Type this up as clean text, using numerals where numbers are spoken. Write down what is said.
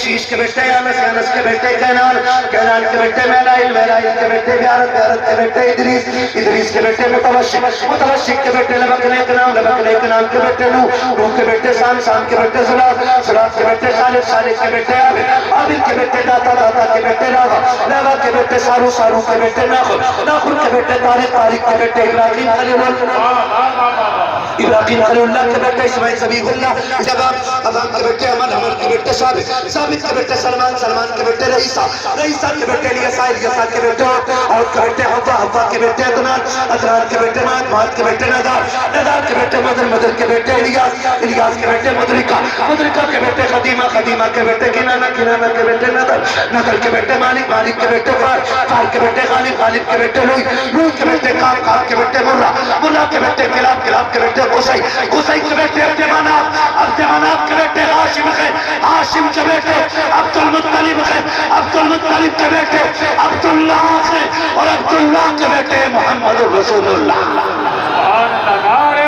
शीश के बेटे अनस के बेटे कैनान के बेटे मेलाइल के बेटे गारत के बेटे इदरीस के बेटे मुतवशिक के बेटे लबकने के बेटे नूह के बेटे शाम के बेटे सुलात के बेटे सालिफ के बेटे आबिल के बेटे दाता के बेटे लावा के बेटे सारू के बेटे नाखुर के बेटे तारिक के बेटे इब्राहिम खलीलुल्लाह के बेटे इस्माइल सबीहुल्लाह अज़म के बेटे अमर के बेटे साबित के बेटे सलमान के बेटे रईसा के बेटे इलियासा के बेटे और के बेटे हव्वा के बेटे अदनान के बेटे माद के बेटे नदार के बेटे मदर के बेटे इलियास के बेटे मुदरिका के बेटे खदीमा के बेटे किनाना के बेटे नदर के बेटे मालिक के बेटे फार के बेटे खालिद के बेटे लूई के बेटे काम के बेटे मुर्रा के बेटे किलाब के बेटे गुसई के बेटे अब्दुमनाफ के बेटे हाशिम के बेटे अब्दुल मुत्तलिब के बेटे अब्दुल्लाह और अब्दुल्लाह के बेटे मोहम्मद रसूलुल्लाह